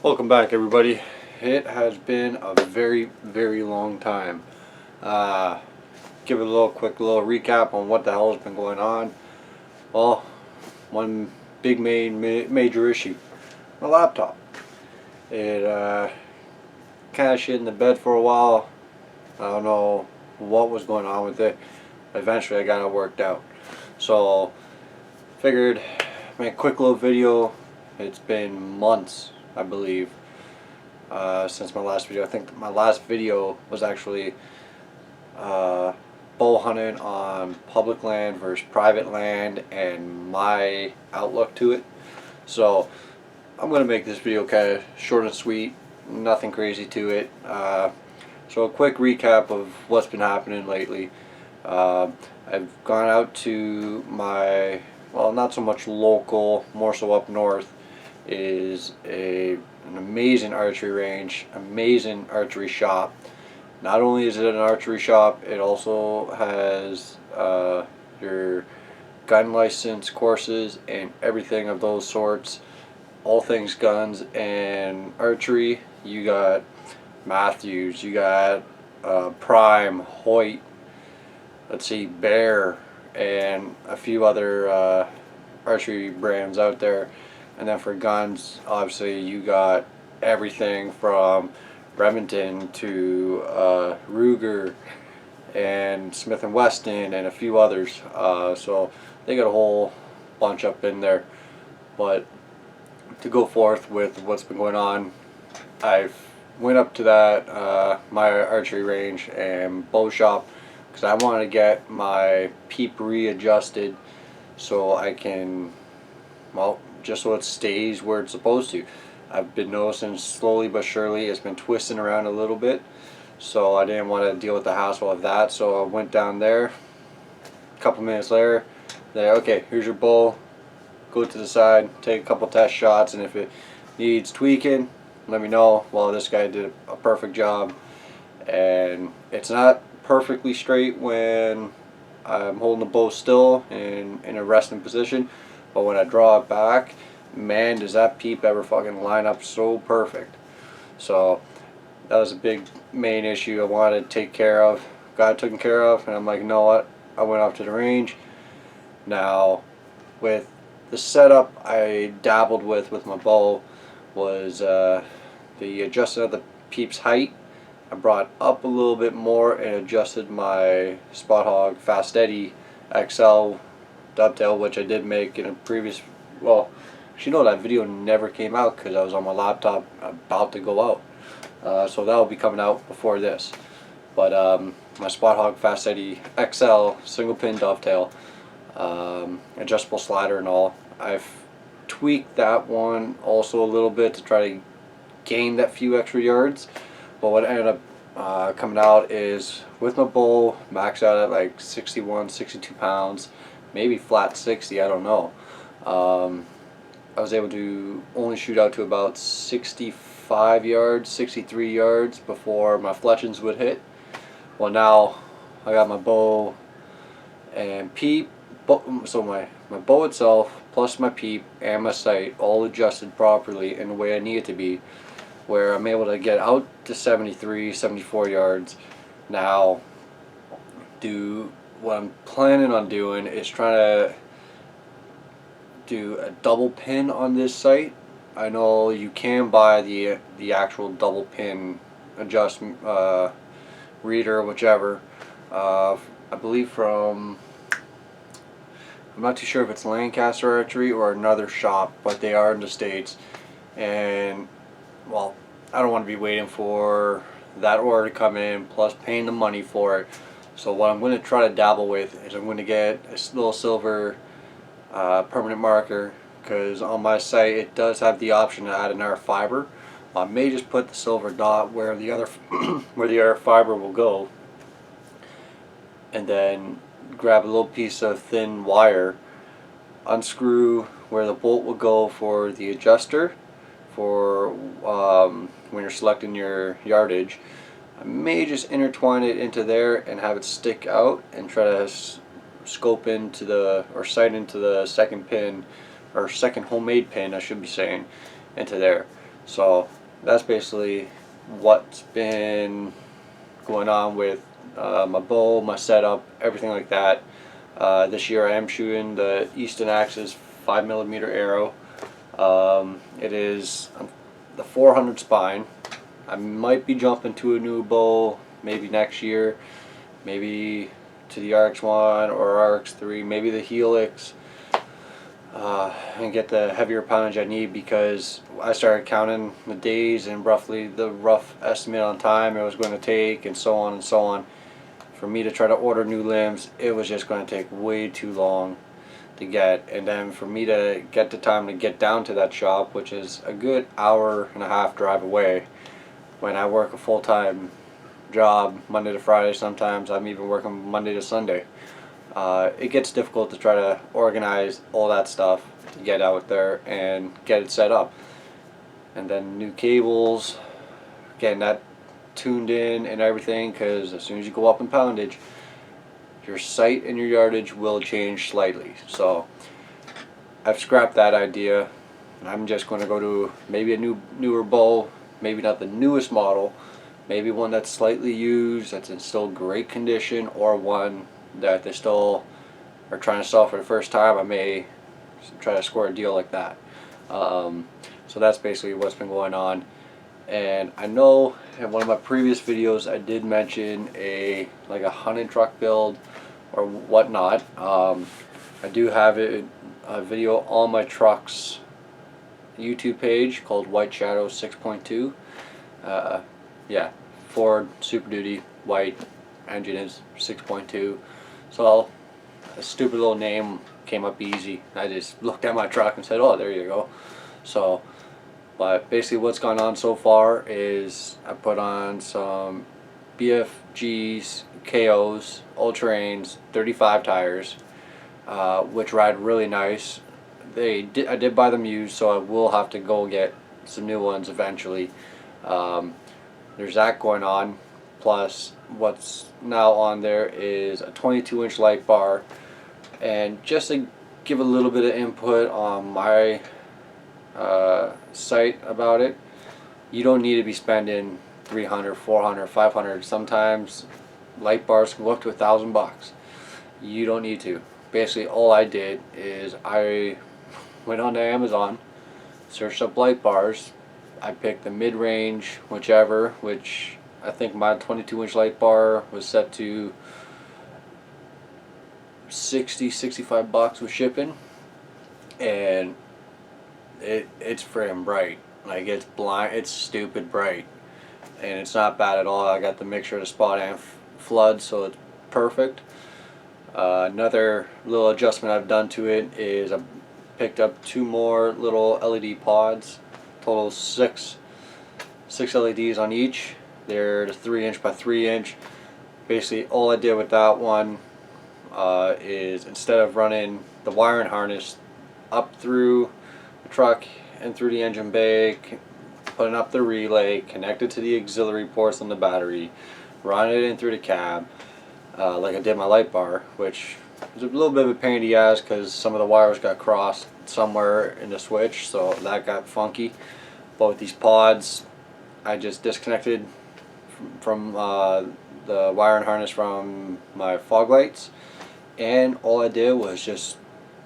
Welcome back, everybody. It has been a very long time. Give it a quick little recap on what the hell has been going on. Well, one big major issue: my laptop. It kind of shit in the bed for a while. I don't know what was going on with it. Eventually, I got it worked out. So, figured make a quick little video. It's been months, I believe, since my last video. I think my last video was actually bow hunting on public land versus private land and my outlook to it. So I'm going to make this video kind of short and sweet, nothing crazy to it. So a quick recap of what's been happening lately. I've gone out to my, well, not so much local, more so up north, is an amazing archery range, amazing archery shop. Not only is it an archery shop, it also has your gun license courses and everything of those sorts. All things guns and archery. You got Matthews, you got Prime, Hoyt, let's see, Bear, and a few other archery brands out there. And then for guns, obviously you got everything from Remington to Ruger and Smith & Wesson and a few others. So they got a whole bunch up in there. But to go forth with what's been going on, I've went up to that my archery range and bow shop because I want to get my peep readjusted so I can, well, just so it stays where it's supposed to. I've been noticing slowly but surely it's been twisting around a little bit, so I didn't want to deal with the hassle of that, so I went down there. A couple minutes later, okay, here's your bow, go to the side, take a couple test shots, and if it needs tweaking, let me know. Well, this guy did a perfect job, and it's not perfectly straight when I'm holding the bow still in a resting position, but when I draw it back, man, does that peep ever fucking line up so perfect. So that was a big main issue I wanted to take care of. Got it taken care of, and I'm like, you know what? I went off to the range. Now, with the setup I dabbled with my bow was the adjustment of the peep's height. I brought up a little bit more and adjusted my Spot Hogg Fast Eddie XL dovetail, which I did make in a previous, well, you know, that video never came out because I was on my laptop about to go out. So that will be coming out before this. But my Spot Hogg Fast Eddie XL single pin dovetail, adjustable slider and all. I've tweaked that one also a little bit to try to gain that few extra yards. But what ended up coming out is, with my bow maxed out at like 61, 62 pounds, maybe flat 60, I don't know. I was able to only shoot out to about 65 yards, 63 yards before my fletchings would hit. Well, now I got my bow and peep, so my bow itself plus my peep and my sight all adjusted properly in the way I need it to be, where I'm able to get out to 73, 74 yards. Now, what I'm planning on doing is trying to do a double pin on this sight. I know you can buy the actual double pin adjustment reader, whichever. I believe from, I'm not too sure if it's Lancaster Archery or another shop, but they are in the States. And, well, I don't want to be waiting for that order to come in plus paying the money for it. So what I'm going to try to dabble with is I'm going to get a little silver permanent marker, because on my site it does have the option to add another fiber. I may just put the silver dot where the other where the other fiber will go, and then grab a little piece of thin wire, unscrew where the bolt will go for the adjuster for when you're selecting your yardage. I may just intertwine it into there and have it stick out and try to scope into the, or sight into the second pin, or second homemade pin I should be saying, into there. So that's basically what's been going on with my bow, my setup, everything like that. This year I am shooting the Easton Axis 5mm arrow. It is the 400 spine. I might be jumping to a new bow maybe next year, maybe to the RX1 or RX3, maybe the Helix, and get the heavier poundage I need, because I started counting the days and roughly the rough estimate on time it was going to take, and so on and so on. For me to try to order new limbs, it was just going to take way too long to get, and then for me to get the time to get down to that shop, which is a good hour-and-a-half drive away, when I work a full-time job Monday to Friday. Sometimes I'm even working Monday to Sunday. It gets difficult to try to organize all that stuff to get out there and get it set up, and then new cables, getting that tuned in and everything, because as soon as you go up in poundage, your sight and your yardage will change slightly. So I've scrapped that idea, and I'm just going to go to maybe a newer bow, maybe not the newest model, maybe one that's slightly used, that's in still great condition, or one that they still are trying to sell for the first time. I may try to score a deal like that. So that's basically what's been going on. And I know in one of my previous videos I did mention a hunting truck build or whatnot. I do have a video on my truck's YouTube page called White Shadow 6.2. Yeah, Ford Super Duty white, engine is 6.2. So a stupid little name came up easy. I just looked at my truck and said, oh, there you go. So, but basically what's gone on so far is I put on some BFGs, KOs, all-terrains, 35 tires, which ride really nice. I did buy them used, so I will have to go get some new ones eventually. There's that going on. Plus, what's now on there is a 22-inch light bar. And just to give a little bit of input on my site about it, you don't need to be spending 300, 400, 500. Sometimes light bars can go up to $1,000. You don't need to. Basically, all I did is I went on to Amazon, searched up light bars. I picked the mid-range, whichever, which I think my 22-inch light bar was set to $65 with shipping, and it's friggin' bright. Like, it's blind, it's stupid bright, and it's not bad at all. I got the mixture of the spot and flood, so it's perfect. Another little adjustment I've done to it is I picked up 2 more little LED pods, total 6 LEDs on each. They're 3-inch by 3-inch. Basically, all I did with that one is, instead of running the wiring harness up through the truck and through the engine bay, putting up the relay, connected to the auxiliary ports on the battery, running it in through the cab, like I did my light bar, which was a little bit of a pain in the ass because some of the wires got crossed somewhere in the switch, so that got funky. But with these pods, I just disconnected from the wiring harness from my fog lights, and all I did was just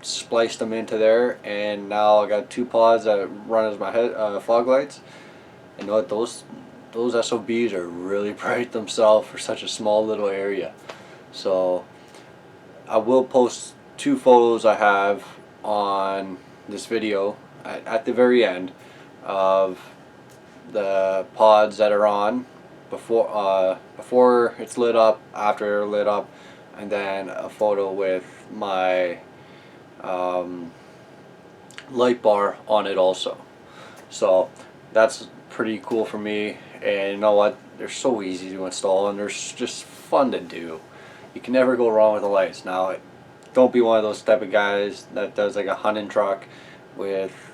spliced them into there, and now I got 2 pods that run as my fog lights. And you know what, those SOBs are really bright themselves for such a small little area. So I will post 2 photos I have on this video at the very end of the pods that are on before it's lit up, after it's lit up, and then a photo with my light bar on it also. So that's pretty cool for me, and you know what, they're so easy to install and they're just fun to do. You can never go wrong with the lights. Now, don't be one of those type of guys that does like a hunting truck with,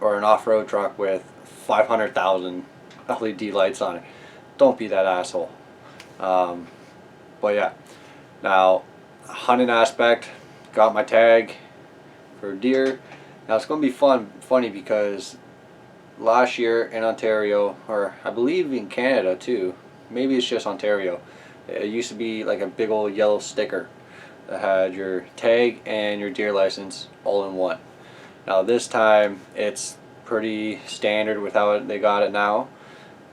or an off-road truck with 500,000 LED lights on it. Don't be that asshole. But yeah, now hunting aspect, got my tag for deer. Now it's going to be funny because last year in Ontario, or I believe in Canada too, maybe it's just Ontario, it used to be like a big old yellow sticker that had your tag and your deer license all in one. Now this time it's pretty standard with how they got it now.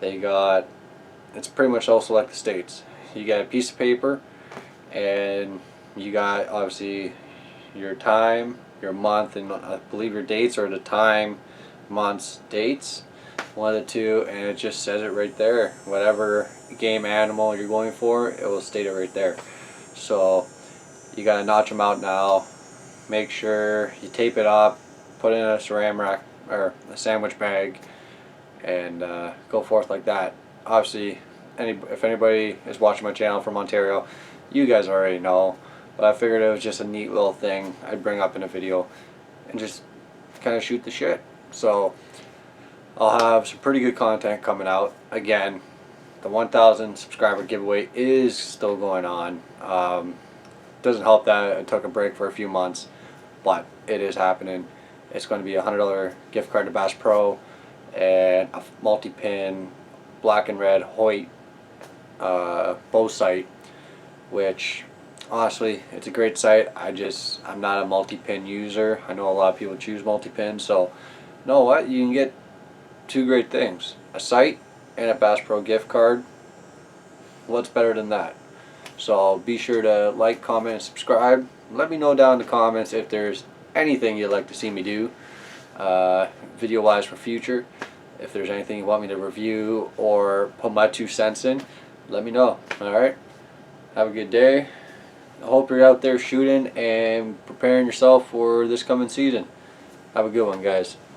It's pretty much also like the States. You got a piece of paper and you got obviously your time, your month, and I believe your dates are the time, months, dates, one of the two, and it just says it right there. Whatever game animal you're going for, it will state it right there. So you gotta notch them out now. Make sure you tape it up, put it in a saran wrap or a sandwich bag, and go forth like that. Obviously, if anybody is watching my channel from Ontario, you guys already know, but I figured it was just a neat little thing I'd bring up in a video and just kind of shoot the shit. So I'll have some pretty good content coming out. Again, the 1,000 subscriber giveaway is still going on. Doesn't help that I took a break for a few months, but it is happening. It's going to be a $100 gift card to Bass Pro and a multi-pin black and red Hoyt bow sight, which honestly it's a great sight. I'm not a multi-pin user. I know a lot of people choose multi-pin, so you know what, you can get two great things, a sight and a Bass Pro gift card. What's better than that? So be sure to like, comment, and subscribe. Let me know down in the comments if there's anything you'd like to see me do video wise for future. If there's anything you want me to review or put my 2 cents in, let me know. Alright, have a good day. I hope you're out there shooting and preparing yourself for this coming season. Have a good one, guys.